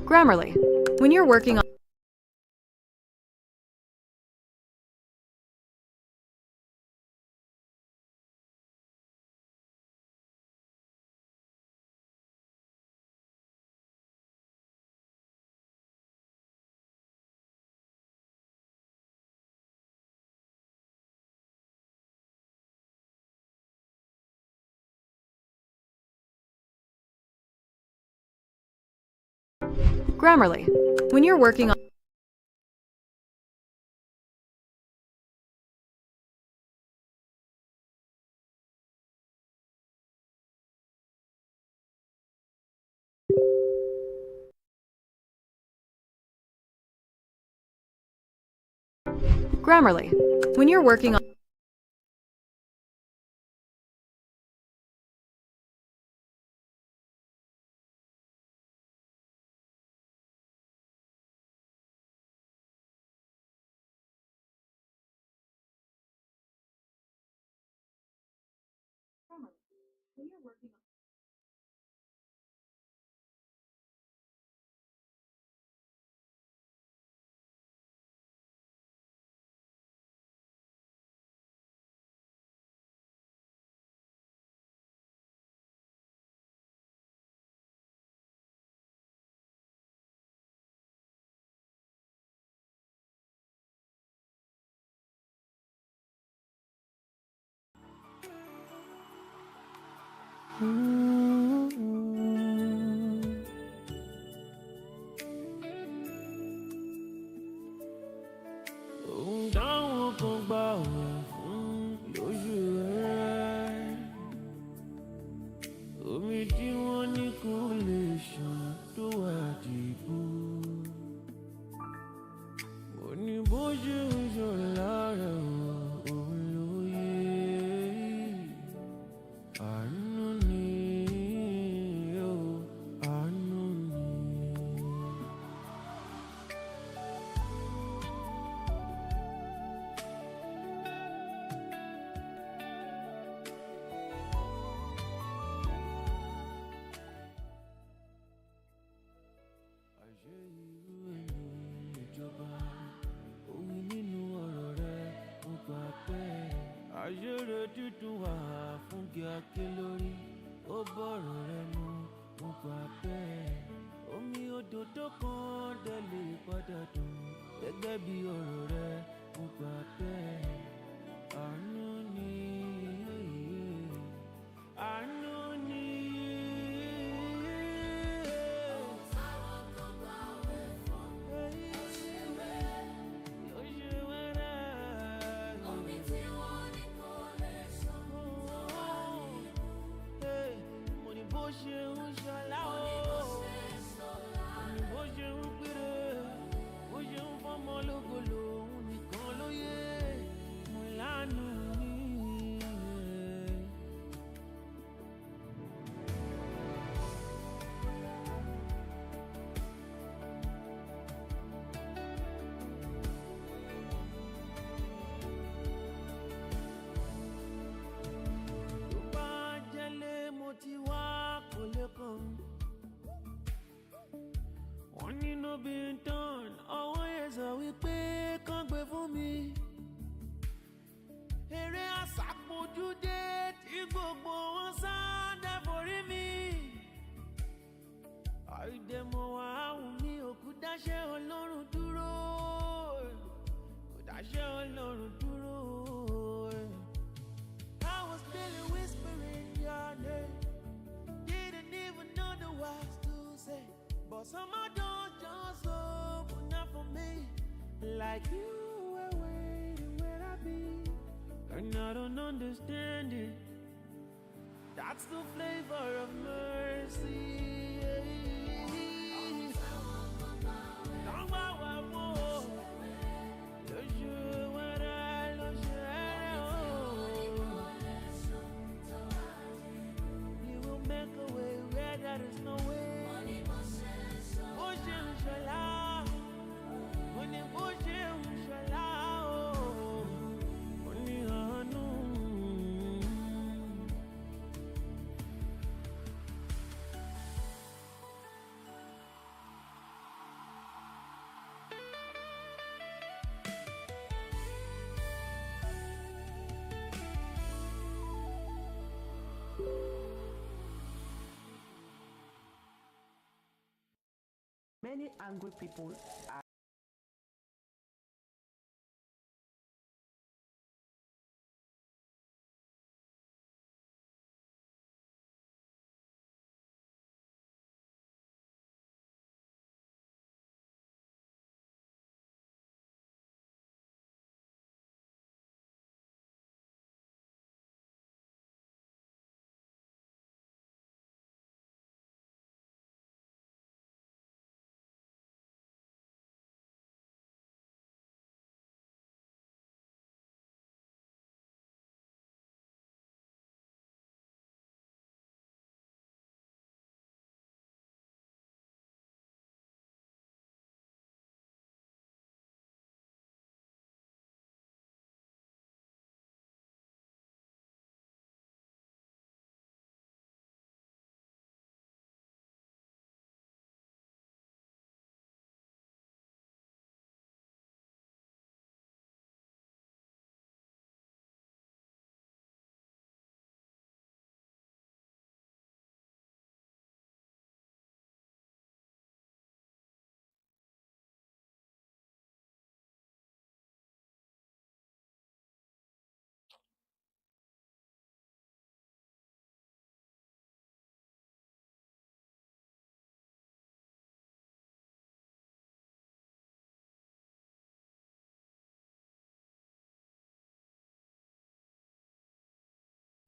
Grammarly. When you're working on Grammarly. When you're working on Grammarly. When you're working on there is no way. Pushing Shola, money pushing Shola, oh, only Hanu. Many angry people are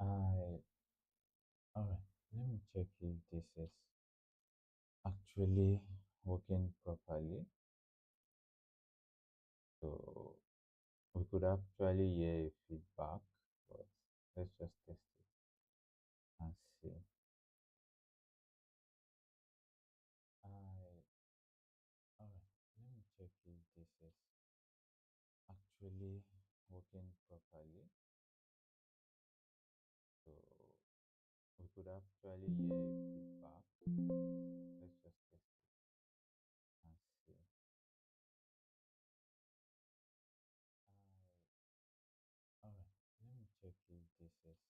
I all right. Let me check if this is actually working properly. So we could actually hear a feedback, but let's just test it and see. All right. Let me check if this is actually working properly. So we could actually hear a feedback. Let's just test it and see. All right. Let me check if this is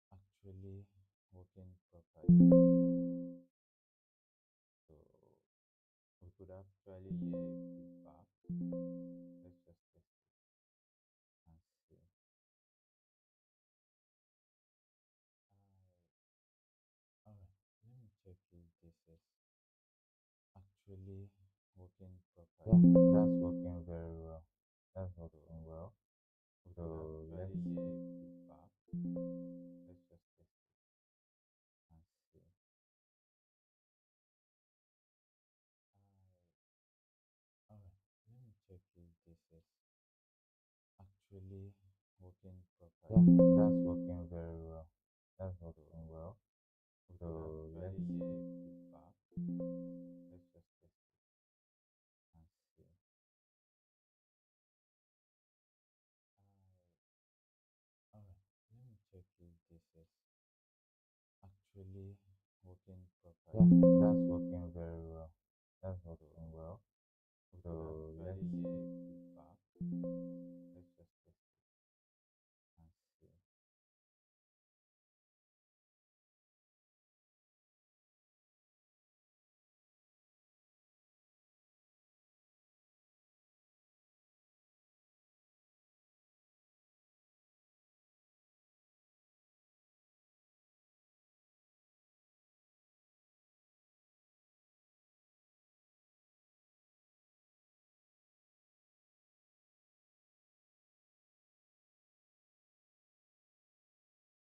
actually working properly. So we could actually hear a feedback. Let's just test it and see. All right. Let me check if this is actually working properly. Yeah, that's working very well. That's working well. So let's hear a feedback. Let's just test it and see. All right. Let me check if this is actually working properly. Yeah, that's working very well. That's working well. So let's hear a feedback. Let's just test it and see. All right. Let me check if this is actually working properly. Yeah, that's working very well. That's working well. So let's hear a feedback. Let's just test it and see.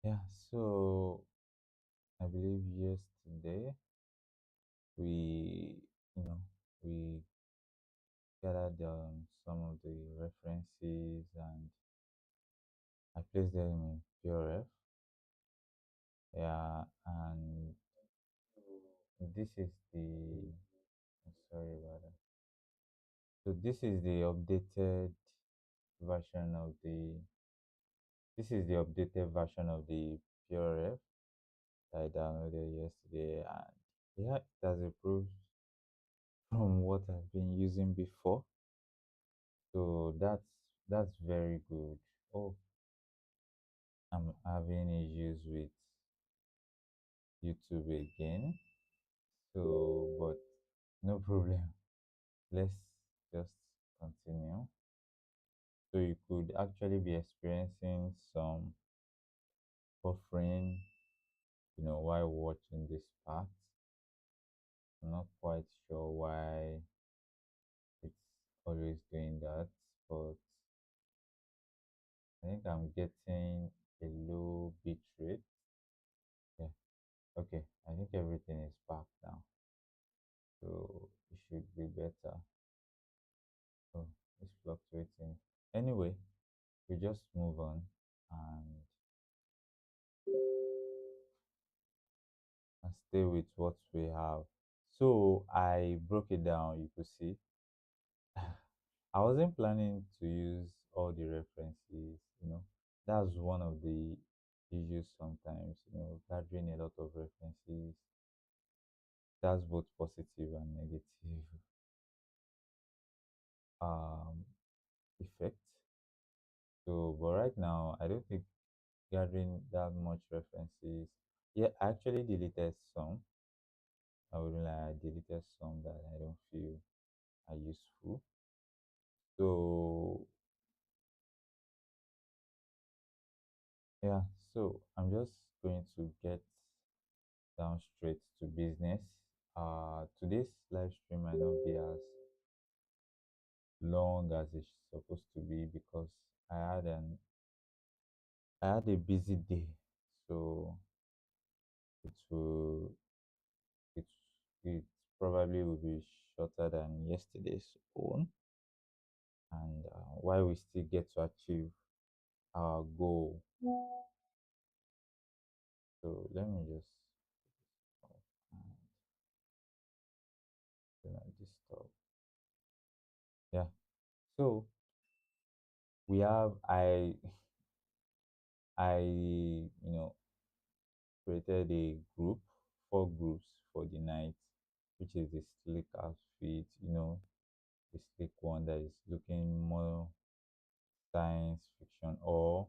Yeah, so I believe yesterday we, you know, we gathered some of the references and I placed them in PRF. Yeah, and this is the I'm sorry about that. So this is the updated version of the this is the updated version of the PRF that I downloaded yesterday, and yeah, it has improved from what I've been using before. So that's very good. Oh, I'm having issues with YouTube again. So, but no problem. Let's just continue. So you could actually be experiencing some buffering, while watching this part. I'm not quite sure why it's always doing that, but I think I'm getting a low bit rate. Yeah, okay. I think everything is back now, so it should be better. So it's fluctuating. Anyway, we just move on and stay with what we have. So I broke it down. You could see I wasn't planning to use all the references. That's one of the issues sometimes. Gathering a lot of references, that's both positive and negative um effect. So, but right now, I don't think gathering that much references. Yeah, I actually deleted some. I wouldn't lie, I deleted some that I don't feel are useful. So yeah, so I'm just going to get down straight to business. Today's live stream might not be as long as it's supposed to be because I had a busy day, so it will it it probably will be shorter than yesterday's own, and while we still get to achieve our goal. So let me just and do not disturb. Yeah. So we have I created a group, 4 groups for the night, which is the slick outfit, the slick one that is looking more science fiction or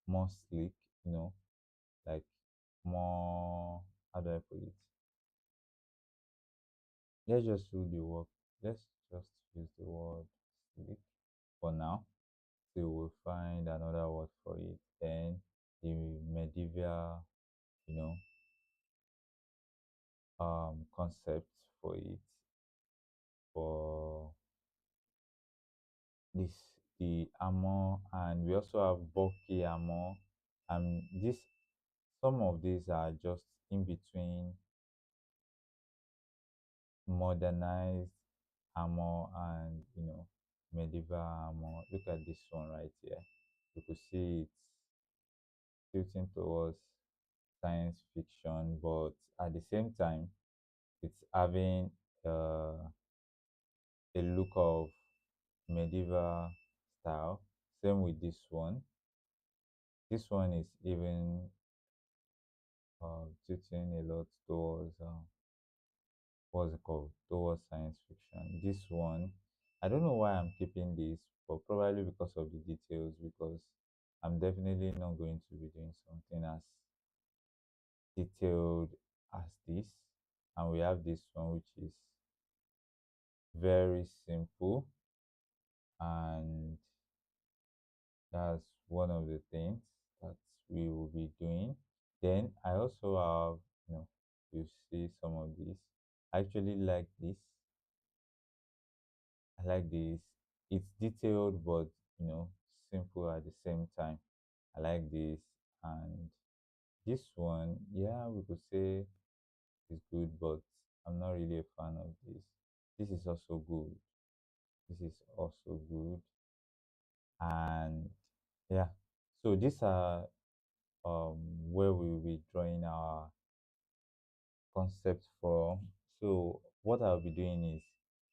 more sleek, like more, how do I put it? Let's just do the work. Let's just use the word sleek for now. So we'll find another word for it. Then the medieval, you know, concept for it for this the armor, and we also have bulky armor, and this some of these are just in between modernized armor and medieval armor. Look at this one right here. You could see it's tilting towards science fiction, but at the same time it's having a look of medieval style. Same with this one. This one is even tilting a lot towards what's it called, towards science fiction. This one, I don't know why I'm keeping this, but probably because of the details. Because I'm definitely not going to be doing something as detailed as this. And we have this one, which is very simple, and that's one of the things that we will be doing. Then I also have, you see some of these. I actually like this. I like this. It's detailed, but simple at the same time. I like this, and this one, yeah, we could say is good, but I'm not really a fan of this. This is also good. This is also good, and yeah. So these are where we will be drawing our concept from. So what I'll be doing is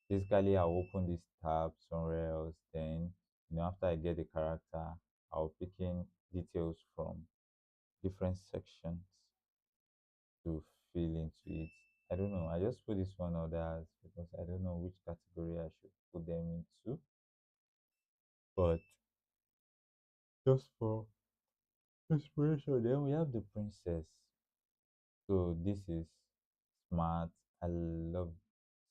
basically I'll open this tab somewhere else. Then after I get the character, I'll pick in details from different sections to fill into it. I don't know. I just put this one others because I don't know which category I should put them into. But just for inspiration, then we have the princess. So this is smart. I love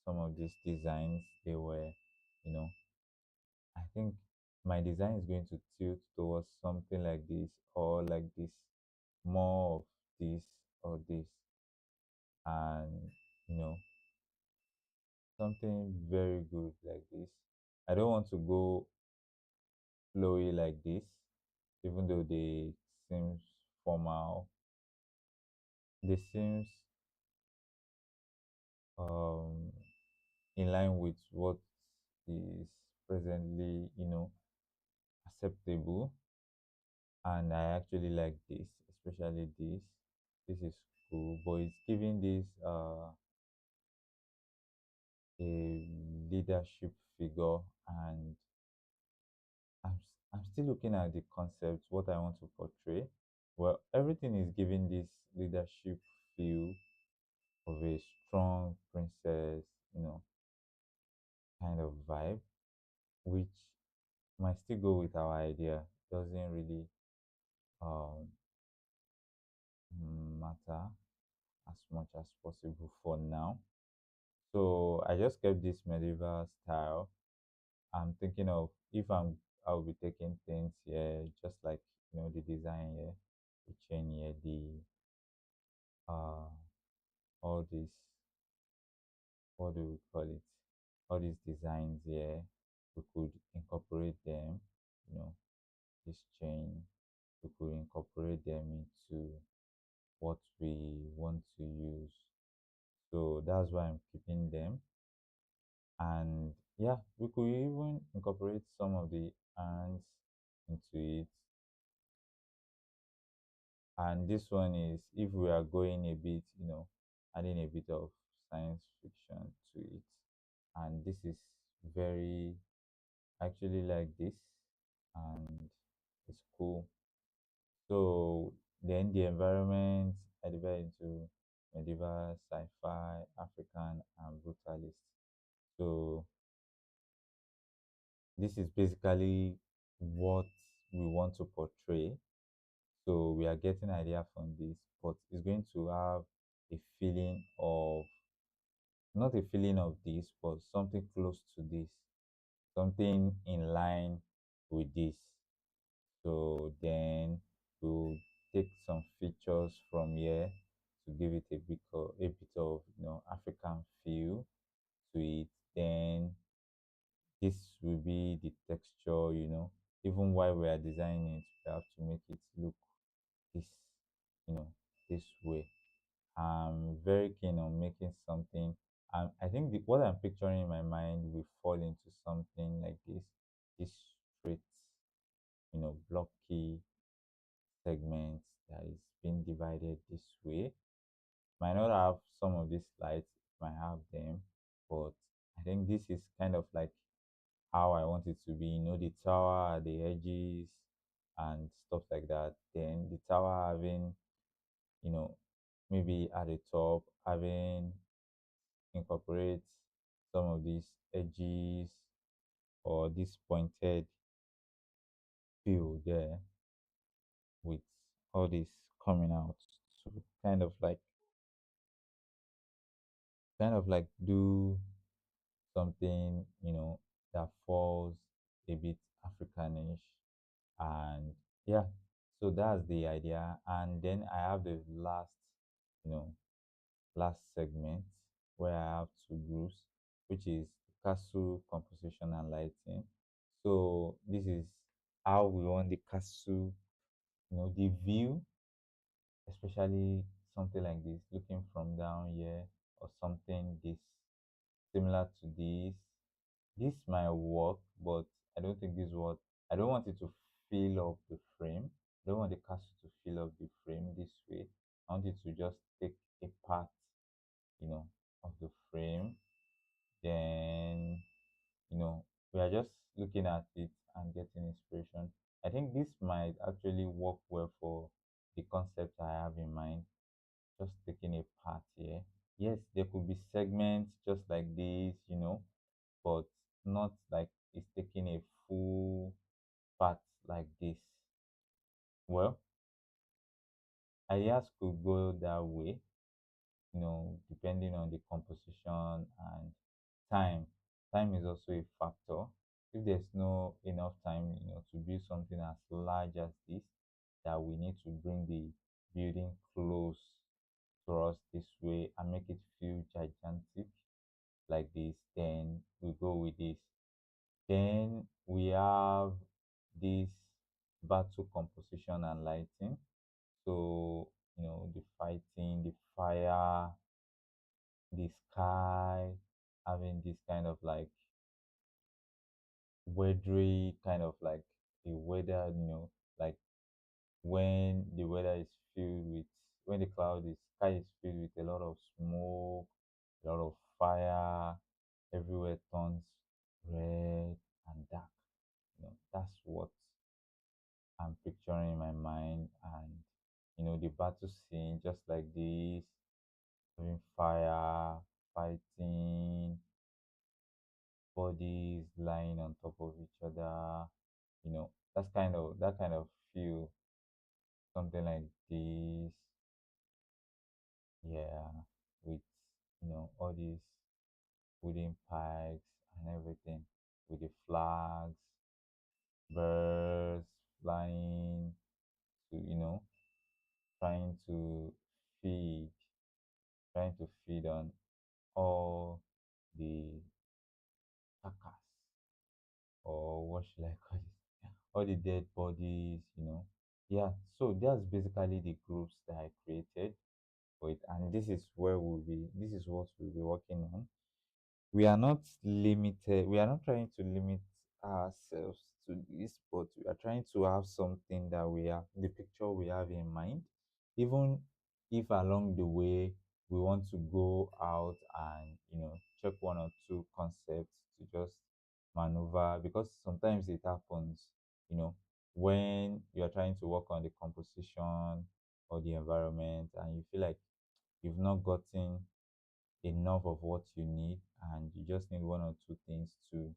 some of these designs. They were, you know, I think my design is going to tilt towards something like this or like this, more of this or this, and you know, something very good like this. I don't want to go flowy like this, even though they seems formal. They seems um in line with what is presently, acceptable. And I actually like this, especially this. This is cool, but it's giving this a leadership figure, and I'm still looking at the concept, what I want to portray. Well, everything is giving this leadership feel of a strong princess, kind of vibe, which might still go with our idea. Doesn't really um matter as much as possible for now. So I just kept this medieval style. I'm thinking of if I'll be taking things here, just like the design here, the chain here, the uh all these, what do we call it? All these designs here, we could incorporate them, you know, this chain, we could incorporate them into what we want to use. So that's why I'm keeping them. And yeah, we could even incorporate some of the ants into it. And this one is if we are going a bit, adding a bit of science fiction to it. And this is very, I actually like this, and it's cool. So then the environment I divide into medieval, sci-fi, African, and brutalist. So this is basically what we want to portray. So we are getting idea from this, but it's going to have a feeling of, not a feeling of this, but something close to this, something in line with this. So then we'll take some features from here to give it a bit of African feel to it. Then this will be the texture, even while we are designing it, we have to make it look this, you know, this way. I'm very keen on making something. I think what I'm picturing in my mind will fall into something like this straight, blocky segments that is being divided this way. Might not have some of these slides, might have them, but I think this is kind of like how I want it to be. The tower at the edges and stuff like that. Then the tower having, you know, maybe at the top, having incorporate some of these edges or this pointed feel there with all this coming out. So kind of like do something, that falls a bit Africanish. And yeah, so that's the idea. And then I have the you know, last segment where I have two groups, which is castle composition and lighting. So this is how we want the castle, the view, especially something like this, looking from down here, or something this similar to this. This might work, but I don't think this what I don't want it to fill up the frame. I don't want the castle to fill up the frame this way. I want it to just take a part looking at it and getting inspiration. I think this might actually work well for the concept I have in mind. Just taking a part here. Yes, there could be segments just like this, but not like it's taking a full part like this. Well, ideas could go that way, depending on the composition and time. Time is also a factor. If there's no enough time, to build something as large as this, that we need to bring the building close to us this way and make it feel gigantic like this, then we go with this. Then we have this battle composition and lighting. So, the fighting, the fire, the sky, having this kind of like weathery kind of like a weather, like when the weather is filled with when the cloud is sky is filled with a lot of smoke, a lot of fire, everywhere turns red and dark. That's what I'm picturing in my mind. And the battle scene just like this, having fire, fighting, bodies lying on top of each other. That kind of feel, something like this. Yeah, with all these wooden pikes and everything, with the flags, birds flying to trying to feed trying to feed on all the carcass, or what should I call it? All the dead bodies. Yeah, so that's basically the groups that I created for it, and this is what we'll be working on. We are not trying to limit ourselves to this, but we are trying to have something that the picture we have in mind, even if along the way we want to go out and check one or two concepts to just maneuver, because sometimes it happens, you know when you are trying to work on the composition or the environment and you feel like you've not gotten enough of what you need, and you just need one or two things to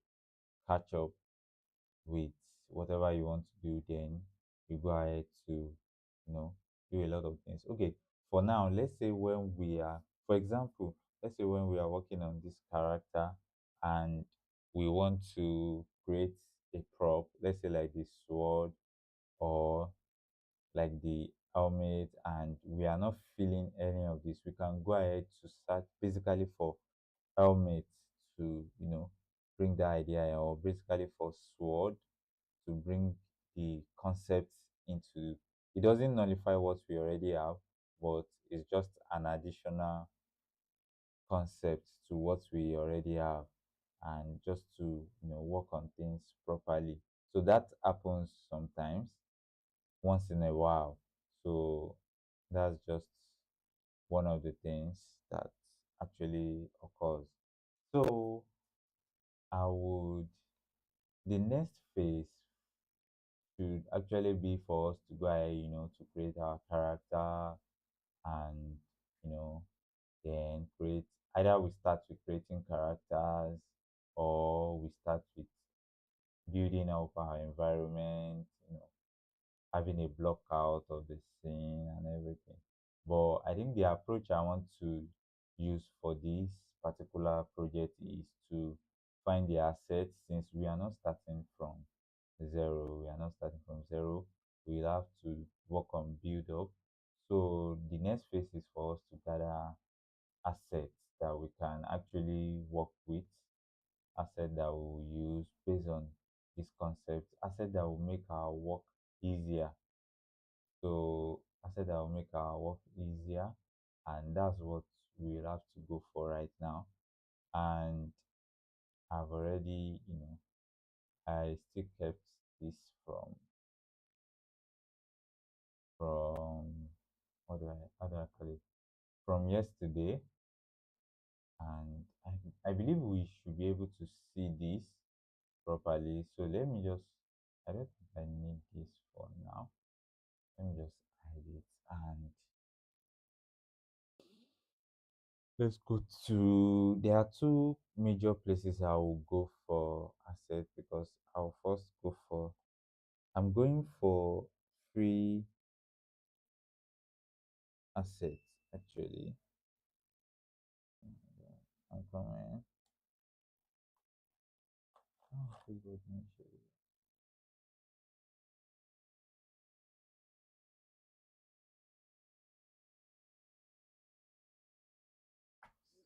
catch up with whatever you want to do. Then you go ahead to do a lot of things. Okay, for now, for example, let's say when we are working on this character and we want to create a prop, let's say like the sword or like the helmet, and we are not feeling any of this, we can go ahead to search basically for helmet to bring the idea, or basically for sword to bring the concept into. It doesn't nullify what we already have, but it's just an additional concept to what we already have, and just to work on things properly. So that happens sometimes, once in a while. So that's just one of the things that actually occurs. So I would the next phase should actually be for us to go ahead, to create our character, and you know, then create either we start with creating characters, or we start with building up our environment, having a block out of the scene and everything. But I think the approach I want to use for this particular project is to find the assets, since we are not starting from zero. We are not starting from zero. We'll have to work on build up. So the next phase is for us to gather assets that we can actually work with, asset that we will use based on this concept, asset that will make our work easier. So I said I'll make our work easier, and that's what we'll have to go for right now. And I've already, I still kept this from how do I call it, from yesterday, and I believe we should be able to see this. properly. So let me just, I don't think I need this for now. Let me just hide it, and let's go to, there are two major places I will go for assets because I'll first go for, I'm going for free assets actually. I'm coming. Oh, please let me show you.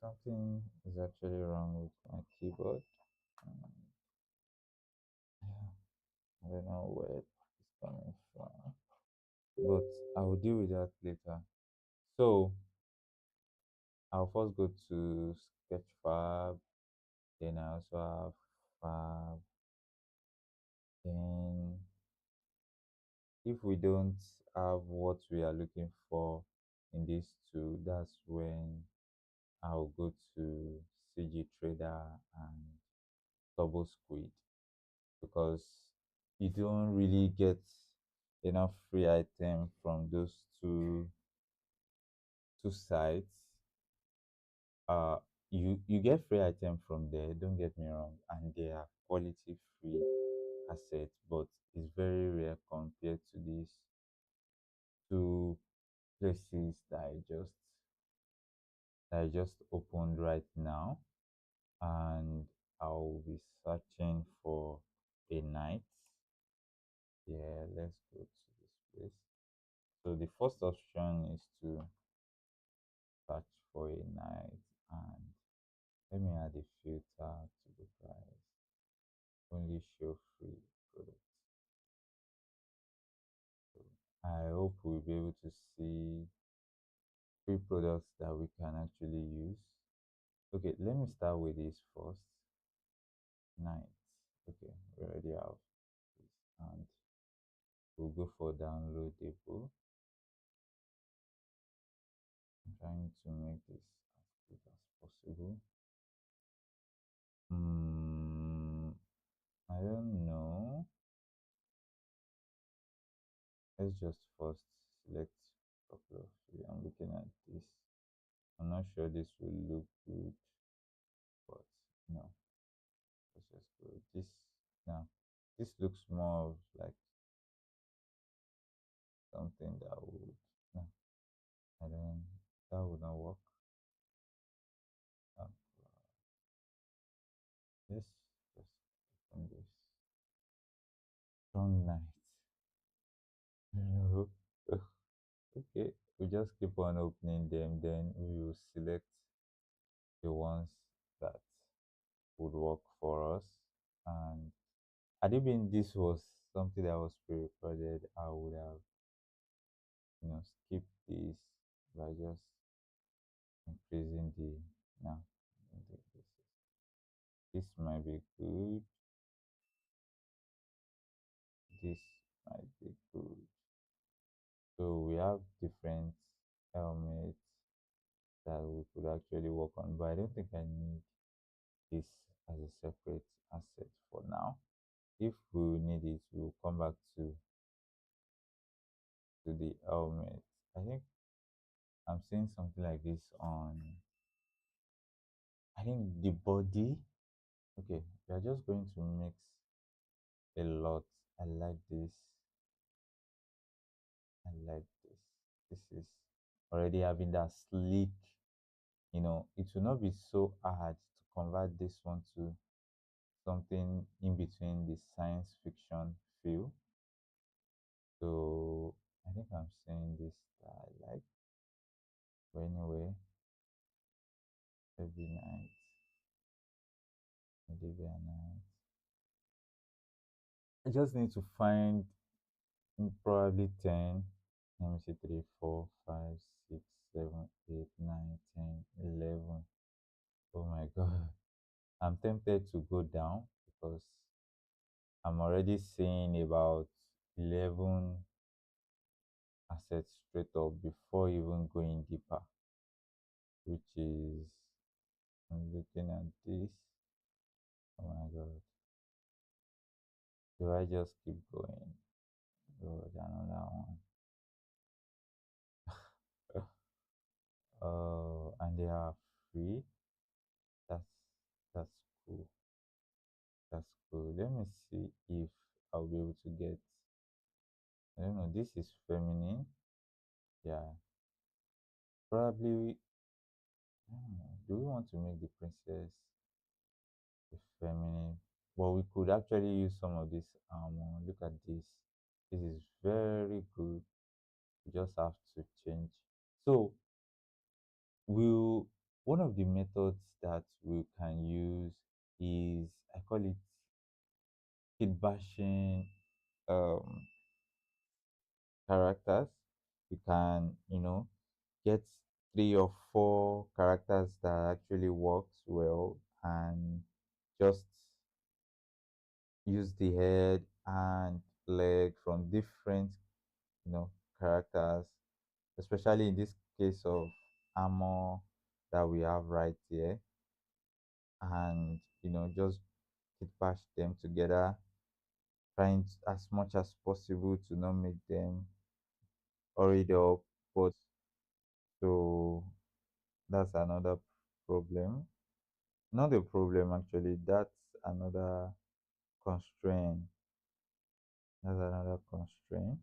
Something is actually wrong with my keyboard. Um, yeah, I don't know where it's coming from, but I will deal with that later. So I'll first go to Sketchfab, then I also have Fab. Then if we don't have what we are looking for in these two, that's when I'll go to CG Trader and Turbo Squid because you don't really get enough free item from those two sites. uh you get free item from there, don't get me wrong, and they are quality free assets, but it's very rare compared to these two places that I just opened right now. And I'll be searching for a night. Yeah, let's go to this place. So the first option is to search for a night, and let me add a filter to the price. Only show free products. So I hope we'll be able to see free products that we can actually use. Okay, let me start with this first. Night. Okay, we already have this, and we'll go for downloadable. I'm trying to make this as quick as possible. I don't know. Let's just first select a couple of three. I'm looking at this. I'm not sure this will look good, but no. Let's just go with this now. This looks more of like something that would, no, I don't, that would not work. Um, let's just open this. Strong night. No. Okay, we just keep on opening them, then we will select the ones that would work for us. And had it been this was something that was pre-recorded, I would have, skipped this by just increasing the, now. I think this might be good. This might be good. So we have different helmets that we could actually work on, but I don't think I need this as a separate asset for now. If we need it, we'll come back to the helmet. I think I'm seeing something like this on, I think, the body. Okay, we are just going to mix a lot. I like this. I like this. This is already having that sleek, it will not be so hard to convert this one to something in between the science fiction feel. So I think I'm saying this that I like. But anyway, every night, maybe a night. I just need to find probably 10. Let me see, 3, 4, 5, 6, 7, 8, 9, 10, 11. Oh my God. I'm tempted to go down because I'm already seeing about 11 assets straight up before even going deeper, which is, I'm looking at this. Oh my God. Do I just keep going? Go with another one. And they are free. That's that's cool. That's cool. Let me see if I'll be able to get. I don't know. This is feminine. Yeah, probably. I don't know. Do we want to make the princess a feminine? But we could actually use some of this armor. Look at this. This is very good. We just have to change. So we'll one of the methods that we can use is I call it kid bashing um characters. You can, get 3 or 4 characters that actually works well and just use the head and leg from different, you know, characters, especially in this case of armor that we have right here, and just kit bash them together, trying as much as possible to not make them hurried up, but so that's another problem. Not a problem actually. Another constraint. That's another constraint.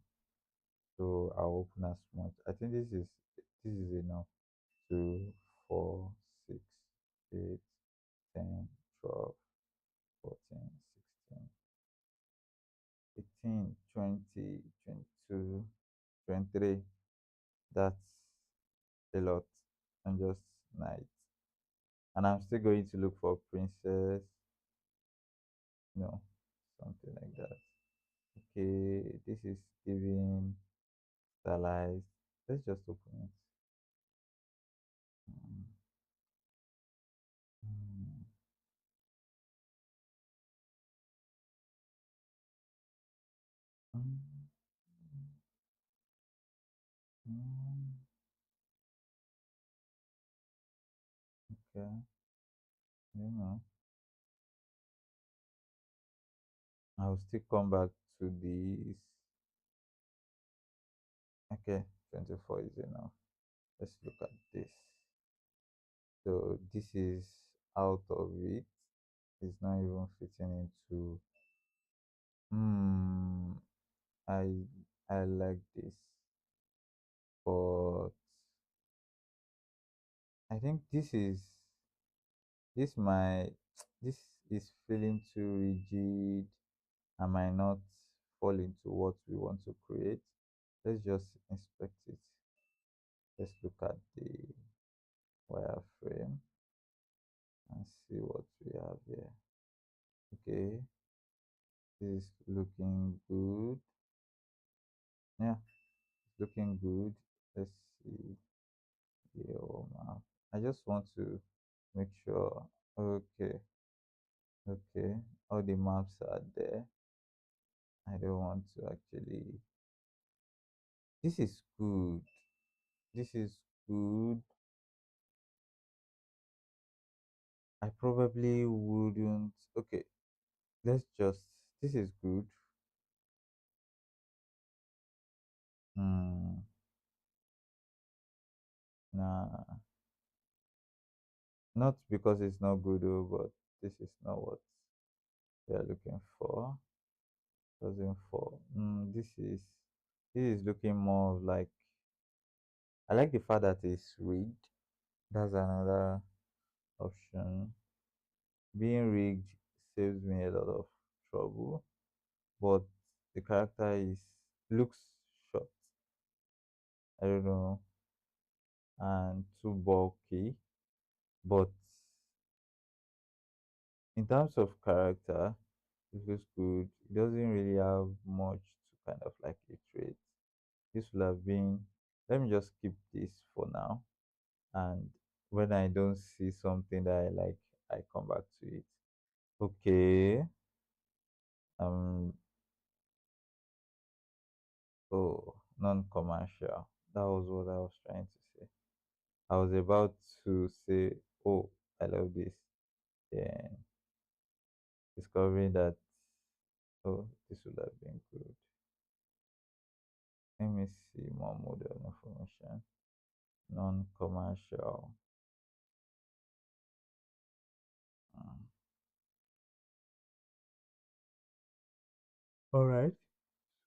So I'll open as much. I think this is enough. 2, 4, 6, 8, 10, 12, 14, 16, 18, 20, 22, 23. That's a lot. And just night. And I'm still going to look for princess, something like that. Okay, this is giving stylized. Let's just open it. Mm, mm, mm, mm. Okay, you know, I'll still come back to this. Okay, 24 is enough. Let's look at this. So this is out of it. It's not even fitting into. Hmm. I I like this, but I think this my this is feeling too rigid. I might not fall into what we want to create. Let's just inspect it. Let's look at the wireframe and see what we have here. Okay, this is looking good. Yeah, it's looking good. Let's see the whole map. I just want to make sure. Okay, okay, all the maps are there. I don't want to actually. This is good. This is good. I probably wouldn't. Okay, let's just. This is good. Hmm. Nah, not because it's not good, though, but this is not what we are looking for. Doesn't fall. This is looking more of like. I like the fact that it's rigged. That's another option. Being rigged saves me a lot of trouble, but the character is looks short. I don't know, and too bulky. But in terms of character, it looks good. It doesn't really have much to kind of like iterate. This will have been. Let me just keep this for now, and when I don't see something that I like, I come back to it. Okay. Um. Oh, non-commercial. That was what I was trying to say. I was about to say, oh, I love this. Then discovering that Oh, this would have been good. Let me see more model information. Non-commercial. Mm. All right.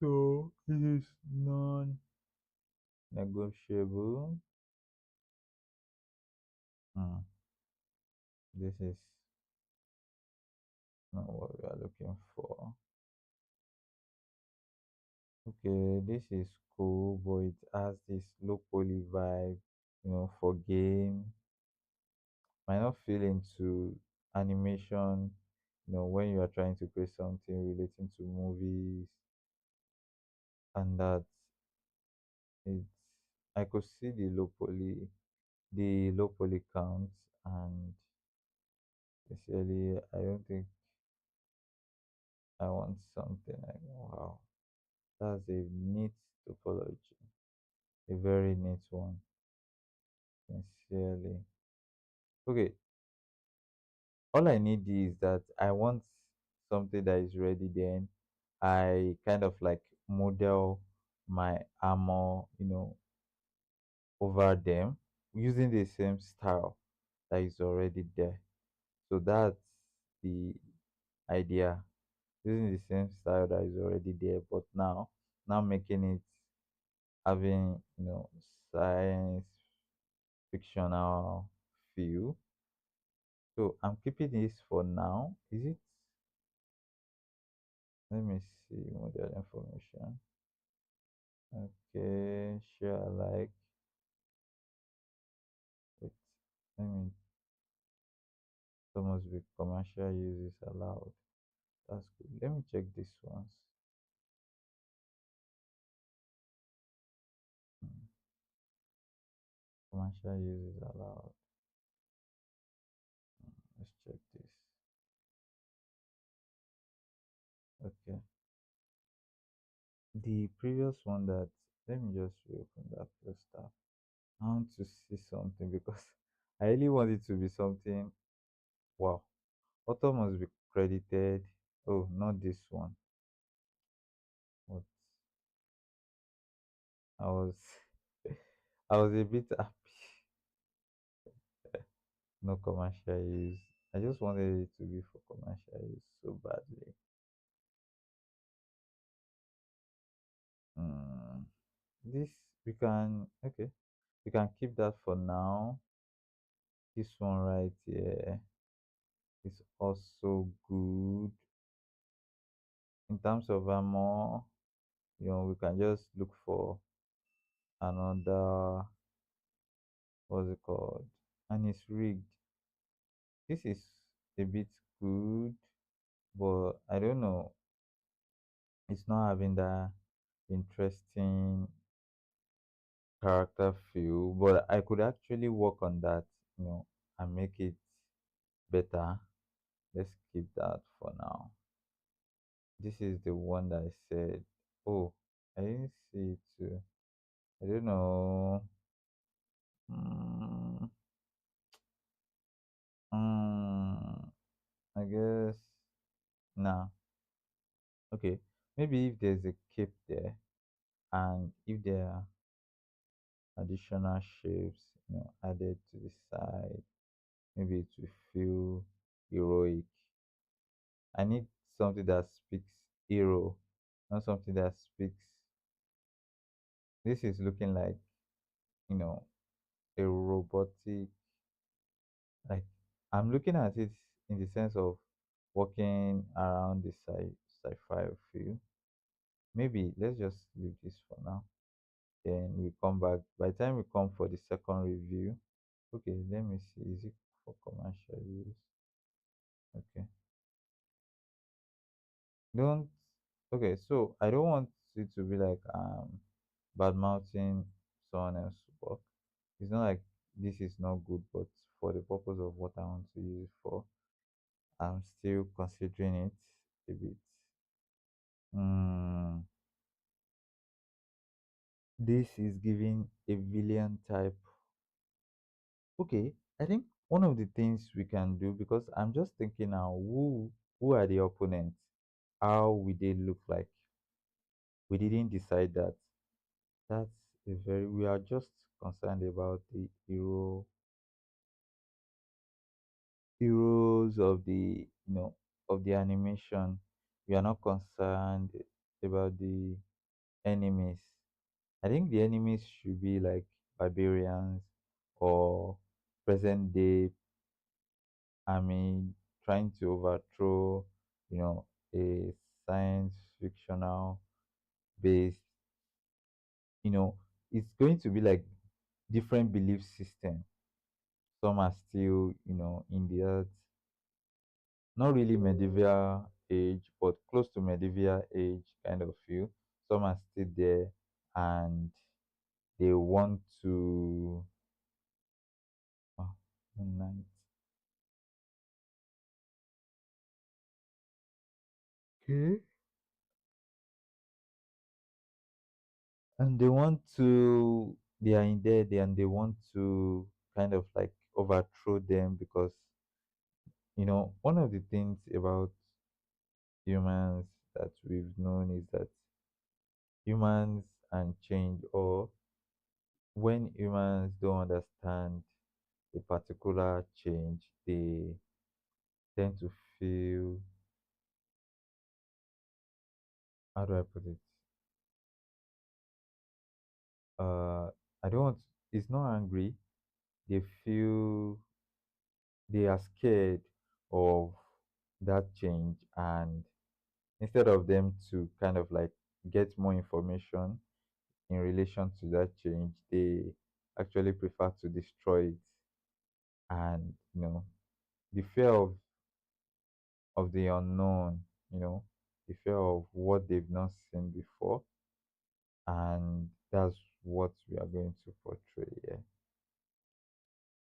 So it is non-negotiable. Mm. This is not what we are looking for. Okay, this is cool, but it has this low poly vibe, for game. Might not feel into animation, when you are trying to create something relating to movies, and that it's I could see the low poly count, and sincerely, I don't think I want something like wow. That's a neat topology, a very neat one, sincerely. Okay, all I need is that I want something that is ready. Then I kind of like model my armor, over them using the same style that is already there. So that's the idea, using the same style that is already there, but now making it having science fictional feel. So I'm keeping this for now. Is it? Let me see model information. Okay, share alike. Wait, let me. So must be commercial use is allowed. That's good. Let me check this once. Hmm, commercial use is allowed. Let's check this. Okay. The previous one that let me just reopen that first tab. I want to see something because I really want it to be something. Wow. Author must be credited. Oh, not this one. But I was I was a bit happy. No commercial use. I just wanted it to be for commercial use so badly. Mm, this we can okay. We can keep that for now. This one right here is also good. In terms of armor, we can just look for another, what's it called? And it's rigged. This is a bit good, but I don't know. It's not having that interesting character feel, but I could actually work on that, and make it better. Let's keep that for now. This is the one that I said, oh, I didn't see it too. I don't know. Mm, mm, I guess, nah. Okay, maybe if there's a cape there, and if there are additional shapes, added to the side, maybe it will feel heroic. I need something that speaks hero, not something that speaks. This is looking like, you know, a robotic, like I'm looking at it in the sense of walking around the sci-fi feel. Maybe let's just leave this for now. Then we come back. By the time we come for the second review, okay, let me see. Is it for commercial use? Okay. Don't okay, so I don't want it to be like bad mouthing someone else's work. It's not like this is not good, but for the purpose of what I want to use it for, I'm still considering it a bit. Mm, this is giving a villain type. Okay, I think one of the things we can do, because I'm just thinking now, who are the opponents? how will they look like? We didn't decide that. That's a very we are just concerned about the heroes of the of the animation. We are not concerned about the enemies. I think the enemies should be like barbarians or present day army trying to overthrow, you know, a science fictional based, you know, it's going to be like different belief system. Some are still, in the earth, not really medieval age, but close to medieval age kind of feel. Some are still there and they want to oh, Moonlight. Okay. And they are in there and they want to kind of like overthrow them because one of the things about humans that we've known is that humans and change, or when humans don't understand a particular change, they tend to feel, how do I put it? Uh, I don't want, it's not angry. They feel they are scared of that change, and instead of them to kind of like get more information in relation to that change, they actually prefer to destroy it. And the fear of the unknown, you know, the fear of what they've not seen before, and that's what we are going to portray here.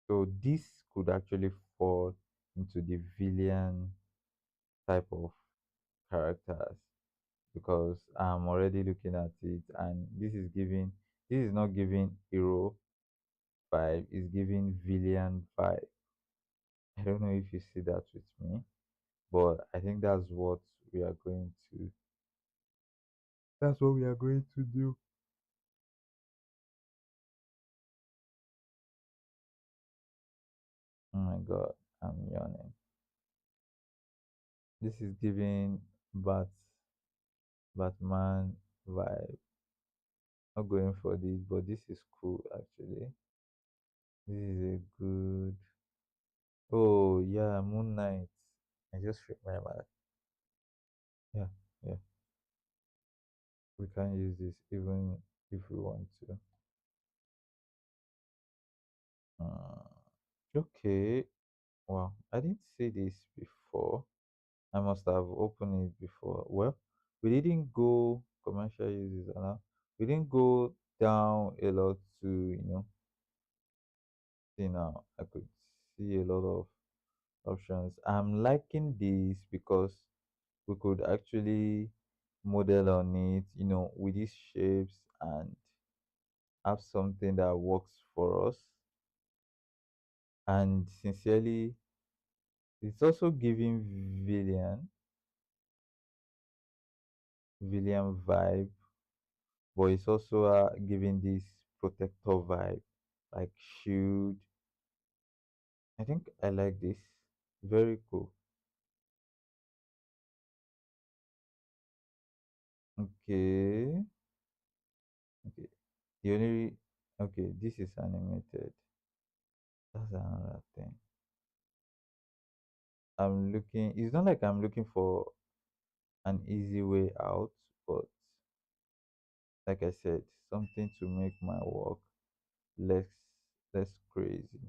So this could actually fall into the villain type of characters because I'm already looking at it, and this is not giving hero vibe, it's giving villain vibe. I don't know if you see that with me, but I think we are going to that's what we are going to do. Oh my god, I'm yawning. This is giving Bat Batman vibe. Not going for this, but this is cool actually. This is a good. Oh yeah, Moon Knight. I just remembered. Yeah, yeah. We can use this even if we want to. Uh, okay. Wow, I didn't see this before. I must have opened it before. Well, we didn't go commercial uses and we didn't go down a lot to, see now. I could see a lot of options. I'm liking this because we could actually model on it, with these shapes and have something that works for us. And sincerely, it's also giving villain vibe, but it's also giving this protector vibe, like shield. I think I like this. Very cool. Okay. Okay. The only okay, this is animated. That's another thing. It's not like I'm looking for an easy way out, but like I said, something to make my work less less crazy.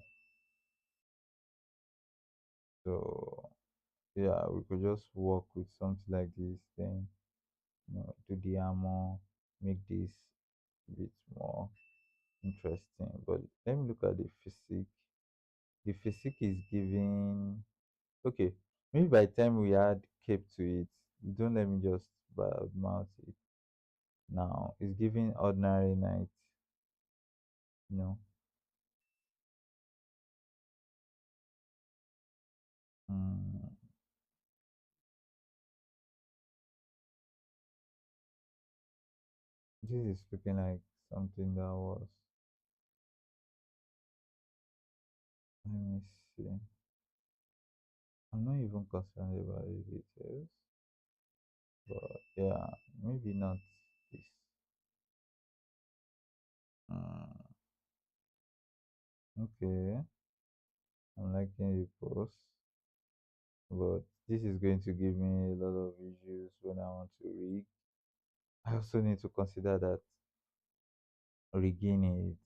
So yeah, we could just work with something like this, then do the armor, make this a bit more interesting. But let me look at the physique. The physique is giving okay. Maybe by the time we add cape to it, don't let me just mouth it now. It's giving ordinary night, you know. Mm, This is looking like something that was. Let me see. I'm not even concerned about the details, but yeah, maybe not this. Mm, okay, I'm liking the post, but this is going to give me a lot of issues when I want to read. I also need to consider that rigging it,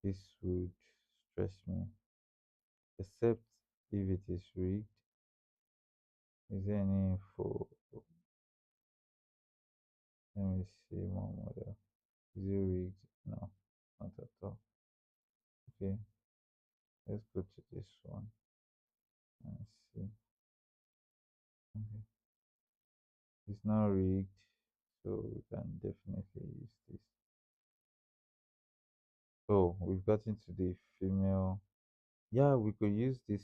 this would stress me, except if it is rigged. Is there any info? Let me see more model. Is it rigged? No, not at all. Okay, let's go to this one and see. Okay, it's not rigged, so we can definitely use this. Oh, we've gotten to the female. Yeah, we could use this.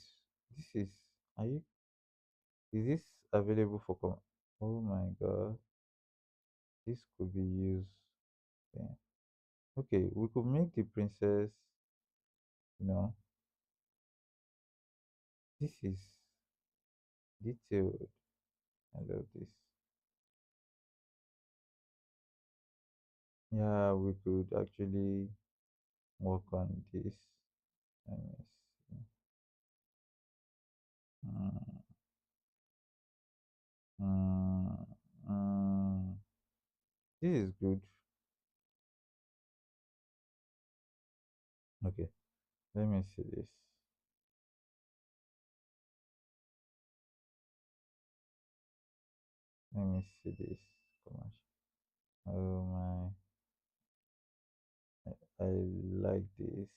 This is. Are you? Is this available for? Oh my god, this could be used. Yeah. Okay, we could make the princess. You know, this is detailed. I love this. Yeah, we could actually work on this. Let me see. Mm, mm, mm. This is good. Okay, let me see this. Let me see this commercial. Oh my, I like this.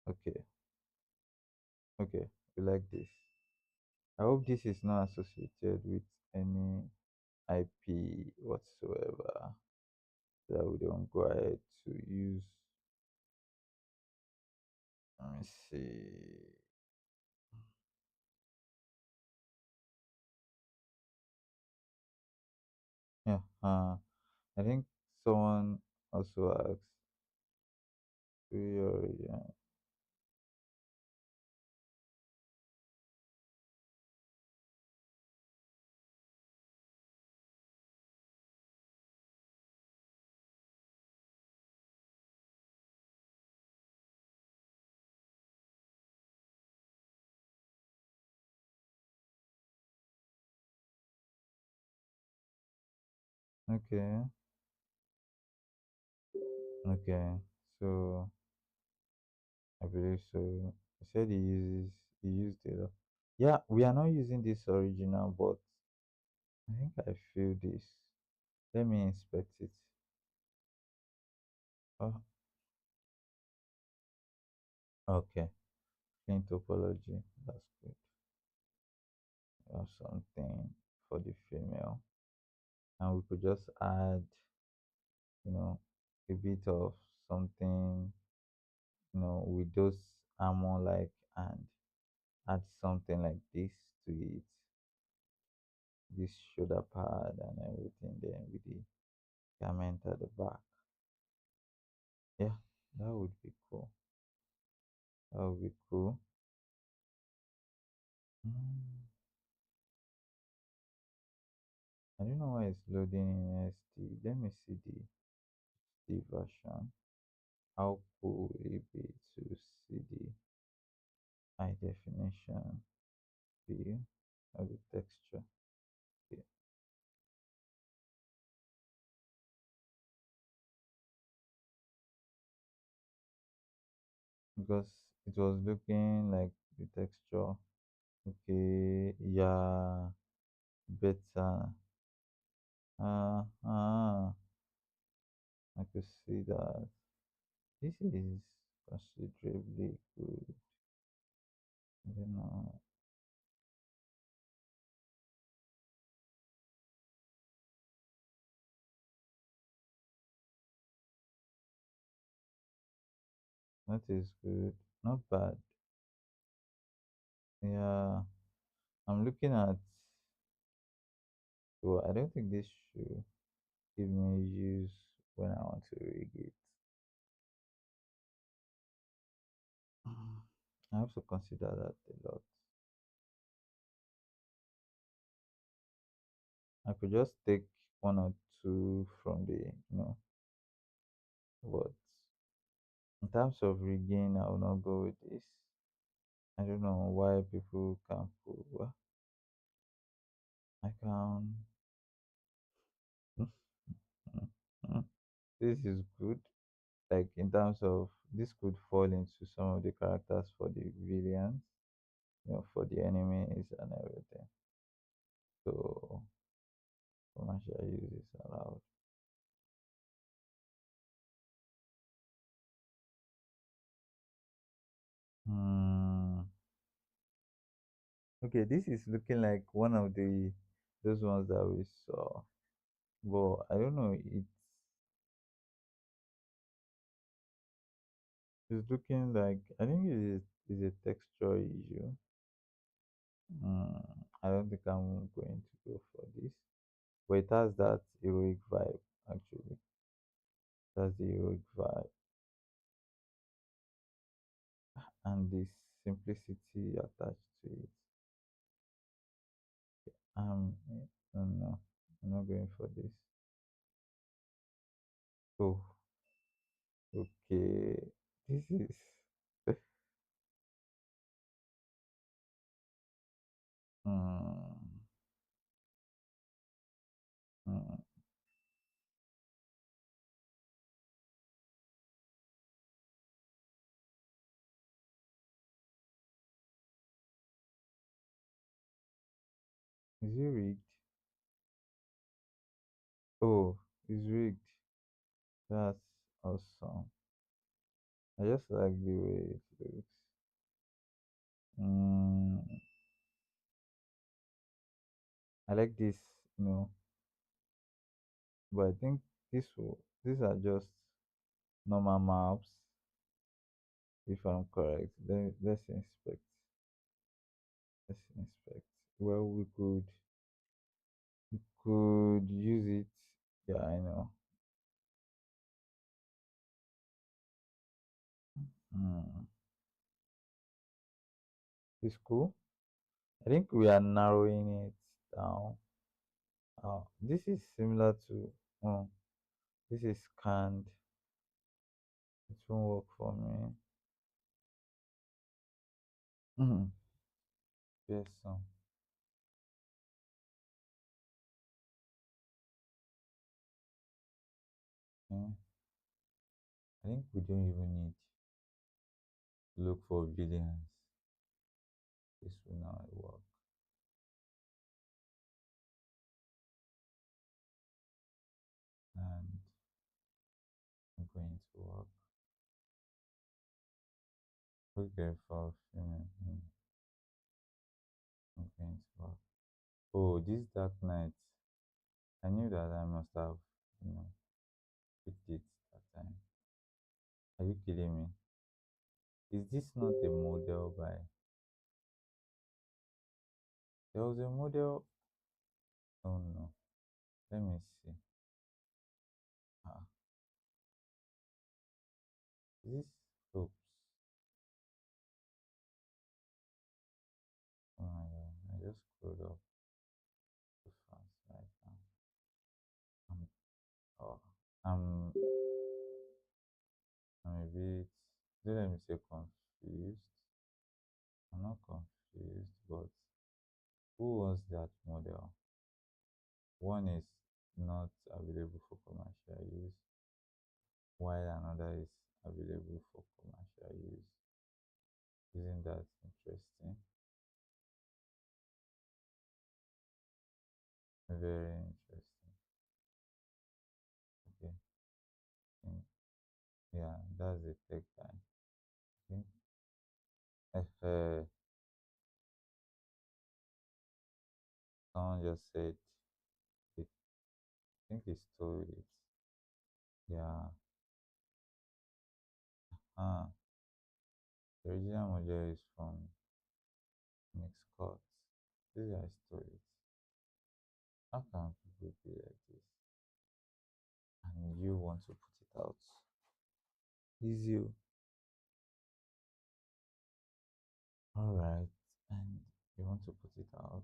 Okay, okay, we like this. I hope this is not associated with any IP whatsoever. That we don't go ahead to use. Let me see. Yeah, I think someone also asked, yeah. Okay, okay. So I believe so. He said he used it. Yeah, we are not using this original, but I think I feel this. Let me inspect it. Oh, okay. Clean topology. That's good. We have something for the female. And we could just add, you know, a bit of something, with those armor like, and add something like this to it. This shoulder pad and everything there with the garment at the back. Yeah, that would be cool. That would be cool. Mm, I don't know why it's loading in SD. Let me see the version. How cool will it be to see the high definition view of the texture? Okay. Because it was looking like the texture. Okay, yeah, better. I could see that. This is considerably good. I don't know. That is good. Not bad. Yeah, I'm looking at. Well, I don't think this shoe. give me use when I want to rig it. I have to consider that a lot. I could just take one or two from but in terms of rigging, I will not go with this. I don't know why people can put, well, I can. This is good. Like in terms of this could fall into some of the characters for the villains, for the enemies and everything. So commercial use is allowed. Hmm. Okay, this is looking like one of the those ones that we saw, but I don't know. It's looking like I think it is a texture issue. I don't think I'm going to go for this, but it has that heroic vibe actually. That's the heroic vibe and the simplicity attached to it. No, no, I'm not going for this. Oh, okay. This is hmm, hmm. Is it rigged? Oh, it's rigged. That's awesome. I just like the way it looks. Mm, I like this, you know, but I think these are just normal maps, if I'm correct. Let's inspect. Let's inspect. Well, we could use it. Yeah, I know. Hmm. It's cool. I think we are narrowing it down. This is similar to. Oh, this is scanned. It won't work for me. Mhm. Yes, so. Yeah. I think we don't even need to look for villains. This will not work. And I'm going to work. Okay, for a few minutes. I'm going to work. Oh, this Dark Knight. I knew that I must have, you know, picked it that time. Are you kidding me? Is this not a model by? There was a model. Oh no. Let me see. Ah, this. Oops. Oh my god. I just scrolled up too fast right now. I'm, oh, I'm, I'm a bit. Don't let me say confused. I'm not confused, but who wants that model? One is not available for commercial use, while another is available for commercial use. Isn't that interesting? Very interesting. Okay. Mm, yeah, that's the tech guy. Okay. Someone just said it. I think he stole it. Yeah. Ah, the original model is from Mix Court. This guy stole it. How can people be like this? and you want to put it out. Is you. All right, and you want to put it out.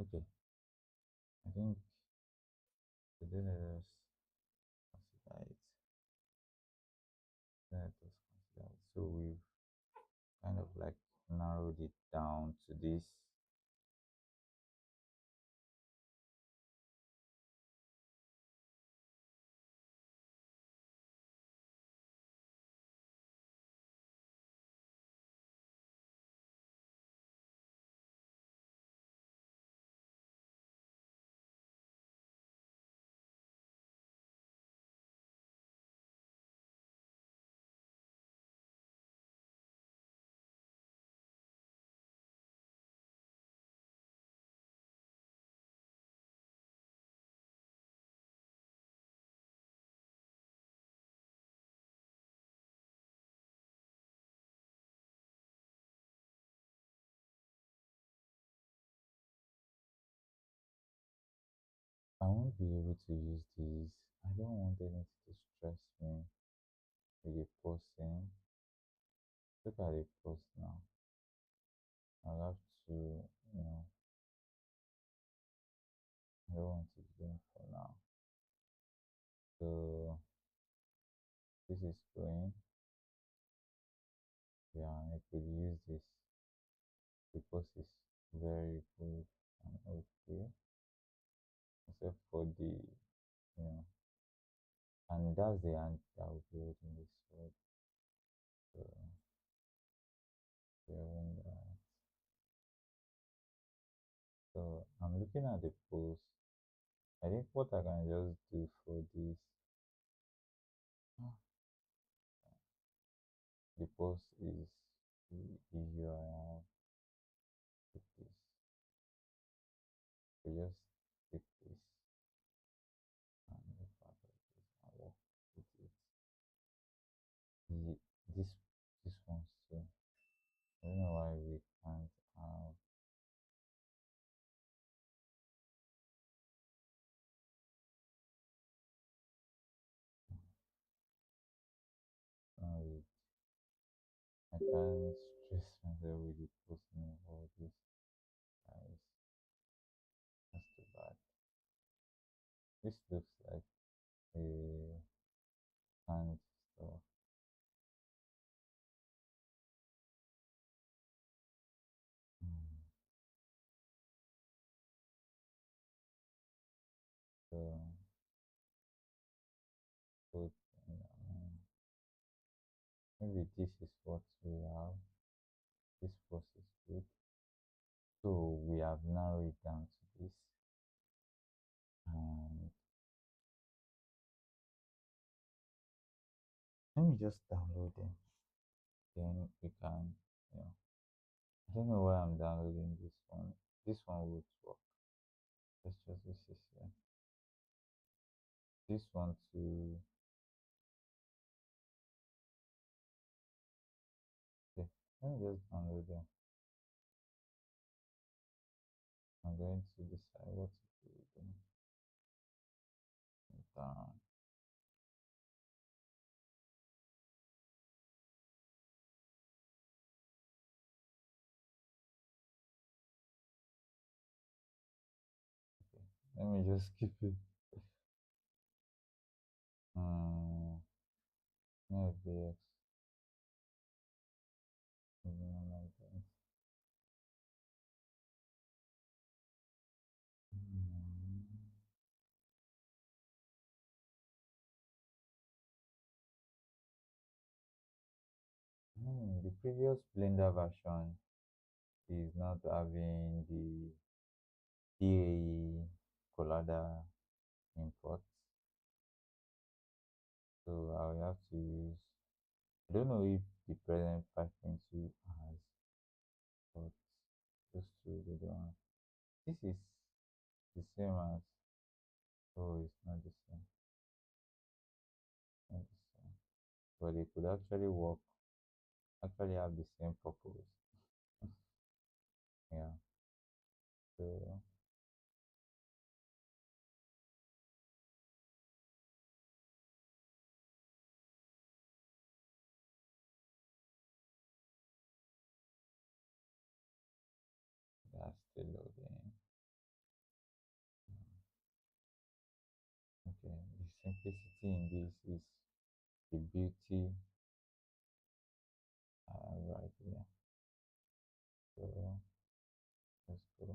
Okay, I think today let us consider it. Let us consider it. So we've kind of like narrowed it down to this. I won't be able to use these. I don't want anything to stress me with the posting. Look at the post now. I'll have to, I don't want to do it for now. So this is going. Yeah, I could use this. The post is very good and okay, except for the, and that's the hand that will be holding this sword. So, wearing that. So I'm looking at the post. I think what I can just do for this, the post is the URL. Take this. So just take this and the part of this and work with it. The, this this one too. I don't know why we can't have it. I can't stress myself with the posting of all this, guys. That's too bad. This looks like a canned store. Mm. So, put, maybe this is what we have. This post is good. So we have narrowed it down to this. And let me just download them. Then we can, you know, I don't know why I'm downloading this one. This one would work. Let's just use this here. This one to, okay, let me just download them. I'm going to decide what to do with them. Down. Okay, let me just keep it. No VX. The previous Blender version is not having the PAE Collada import, so I will have to use. I don't know if the present 5.2 has, but those two they don't have. This is the same as. Oh, it's not the same. Not the same. But they could actually work. Actually have the same purpose. Yeah. So still loading. Okay, the simplicity in this is the beauty right here. So let's go.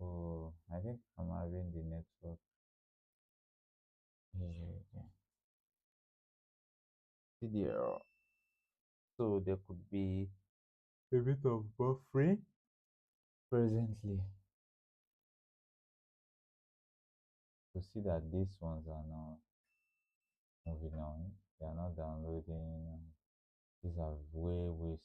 Oh, I think I'm having the network issue again. See the error. So there could be a bit of buffering presently. To see that these ones are not moving on, they are not downloading. These are way